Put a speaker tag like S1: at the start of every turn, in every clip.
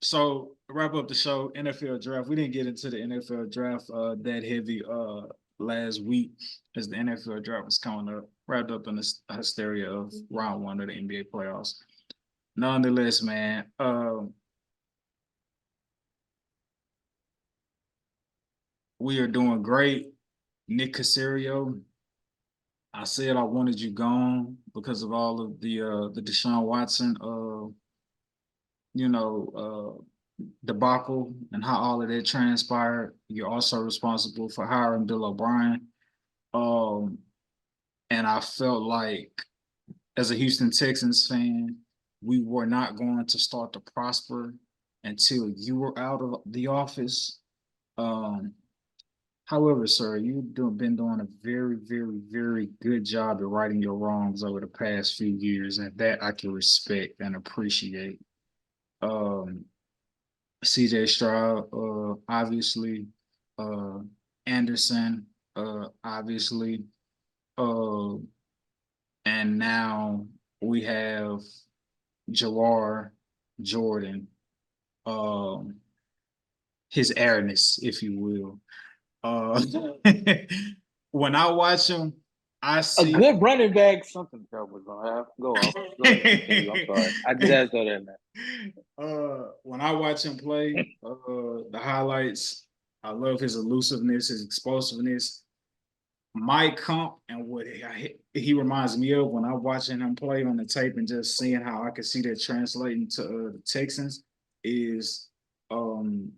S1: So wrap up the show. NFL draft. We didn't get into the NFL draft that heavy last week as the NFL draft was coming up. Wrapped up in the hysteria of round one of the NBA playoffs. Nonetheless, man, we are doing great. Nick Casario, I said I wanted you gone because of all of the Deshaun Watson you know debacle and how all of that transpired. You're also responsible for hiring Bill O'Brien. Um, and I felt like as a Houston Texans fan, we were not going to start to prosper until you were out of the office. Um, However, sir, been doing a very, very, very good job of righting your wrongs over the past few years, and that I can respect and appreciate. Um, CJ Stroud, obviously, uh, Anderson, obviously, uh, and now we have Jawar Jordan, um, his airness, if you will. Uh, when I watch him, I
S2: A
S1: see.
S2: good running back, something terrible was gonna have. Go off. Go ahead, continue. I'm sorry. I just had to throw that in there.
S1: When I watch him play, the highlights, I love his elusiveness, his explosiveness. My comp and what he reminds me of when I'm watching him play on the tape and just seeing how I can see that translating to the Texans is um,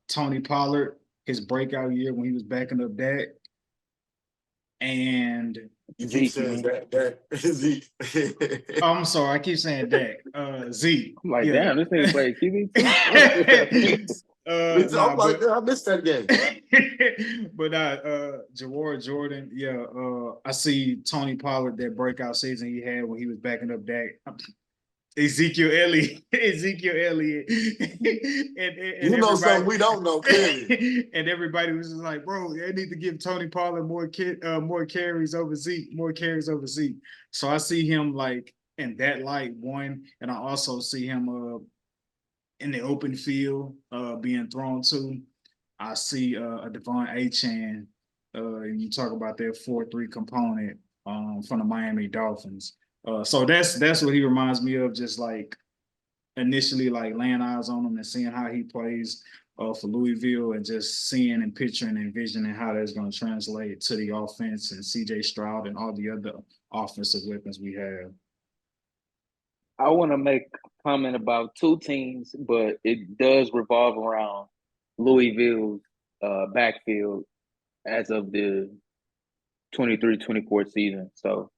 S1: Tony Pollard, his breakout year when he was backing up Dak, and
S3: You keep
S2: Zeke, you
S3: saying
S2: mean?
S3: that Zeke.
S1: oh, I'm sorry, I keep saying Dak. Zeke,
S2: I'm like,
S1: yeah.
S2: damn, this nigga played QB too.
S3: I'm
S1: Nah,
S3: like,
S1: but
S3: I missed that game.
S1: but Jawar Jordan, yeah. I see Tony Pollard that breakout season he had when he was backing up Dak. Ezekiel Elliott, Ezekiel Elliott, and
S3: You know
S1: everybody,
S3: something we don't know clearly.
S1: and everybody was just like, "Bro, they need to give Tony Pollard more carries over Zeke, more carries over Zeke." So I see him like in that light one, and I also see him in the open field being thrown to. I see a Devon Achane. You talk about that 4-3 component from the Miami Dolphins. So that's what he reminds me of. Just like initially, like laying eyes on him and seeing how he plays for Louisville, and just seeing and picturing and envisioning how that's going to translate to the offense and C.J. Stroud and all the other offensive weapons we have.
S2: I want to make a comment about two teams, but it does revolve around Louisville's backfield as of the 23-24 season. So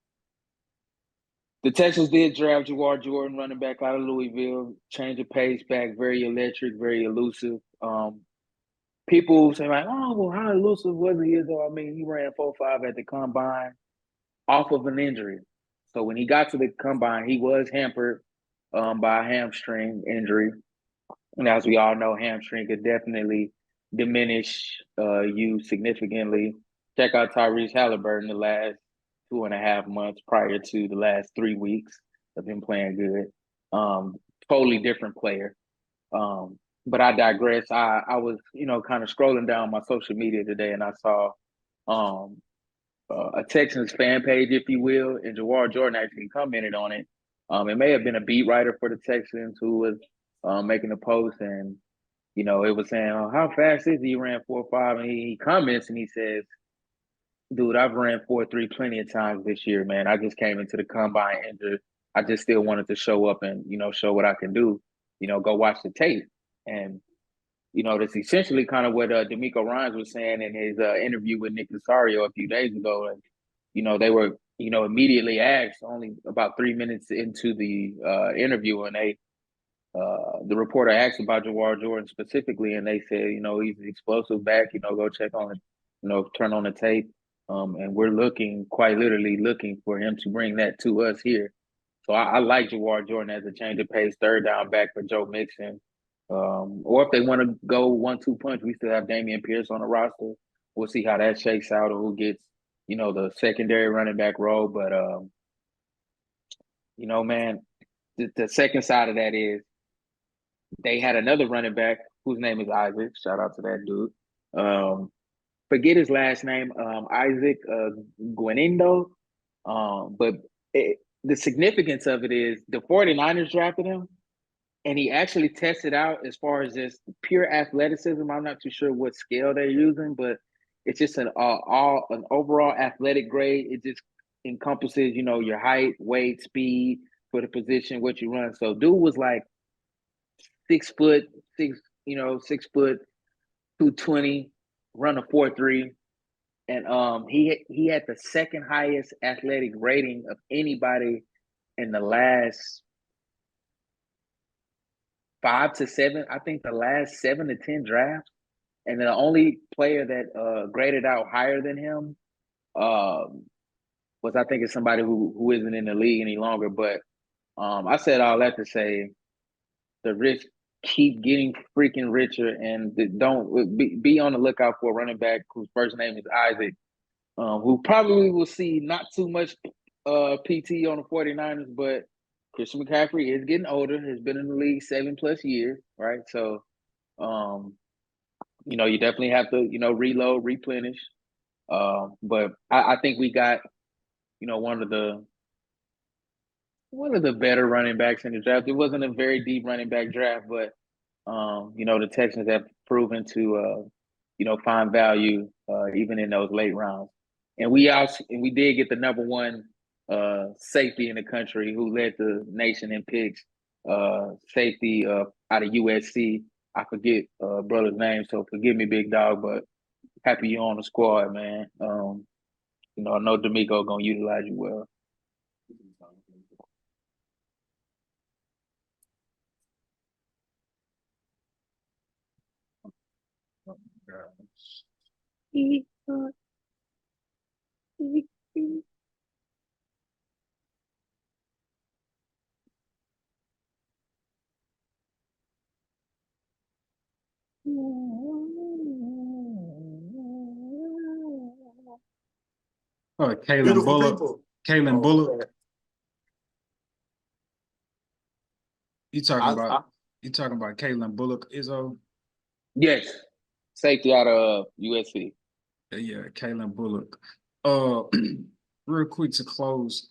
S2: the Texans did draft Jawar Jordan, running back out of Louisville, change of pace back, very electric, very elusive. People say like, oh, well, how elusive was he? Though I mean, he ran 4.5 at the combine off of an injury. So when he got to the combine, he was hampered by a hamstring injury. And as we all know, hamstring could definitely diminish you significantly. Check out Tyrese Halliburton the last 2.5 months prior to the last 3 weeks of him playing good. Totally different player. But I digress. I was, kind of scrolling down my social media today and I saw um, a Texans fan page, if you will, and Jawar Jordan actually commented on it. It may have been a beat writer for the Texans who was making a post, and it was saying, "Oh, how fast is he?" He ran 4.5, and he comments and he says, "Dude, I've ran 4.3 plenty of times this year, man. I just came into the combine injured. I just still wanted to show up and show what I can do. Go watch the tape." And that's essentially kind of what D'Amico Ryan's was saying in his interview with Nick Casario a few days ago. And, they were, immediately asked only about 3 minutes into the interview, and the reporter asked about Jawar Jordan specifically, and they said, he's an explosive back, go check on it, turn on the tape. And we're quite literally looking for him to bring that to us here. So I like Jawar Jordan as a change of pace, third down back for Joe Mixon. Or if they want to go 1-2 punch, we still have Damian Pierce on the roster. We'll see how that shakes out or who gets, the secondary running back role. But You know, man, the second side of that is they had another running back whose name is Isaac. Shout out to that dude. Forget his last name, Isaac Guenindo. But the significance of it is the 49ers drafted him, and he actually tested out as far as just pure athleticism. I'm not too sure what scale they're using, but it's just an overall athletic grade. It just encompasses, you know, your height, weight, speed for the position, what you run. So dude was like 6 foot, 6 foot 220, run a 4.3. And he had the second highest athletic rating of anybody in the last 5 to 7, I think the last 7 to 10 drafts. And the only player that graded out higher than him was, I think, it's somebody who isn't in the league any longer. But I said all that to say the rich keep getting freaking richer, and don't be on the lookout for a running back whose first name is Isaac, who probably will see not too much PT on the 49ers, but Christian McCaffrey is getting older, has been in the league 7+ years, right? So, you know, you definitely have to, you know, reload, replenish. But I think we got, you know, one of the better running backs in the draft. It wasn't a very deep running back draft, but you know, the Texans have proven to you know, find value even in those late rounds. And we did get the number one safety in the country who led the nation in picks. Safety out of USC. I forget brother's name, so forgive me, big dog, but happy you're on the squad, man. You know, I know D'Amico gonna utilize you well.
S1: Oh, Kalen
S3: Beautiful
S1: Bullock.
S3: people.
S1: Kalen Bullock.
S3: Okay.
S1: You talking about Kalen Bullock, Izzo?
S2: Yes, safety out of USC.
S1: Yeah, Kalen Bullock. Real quick to close.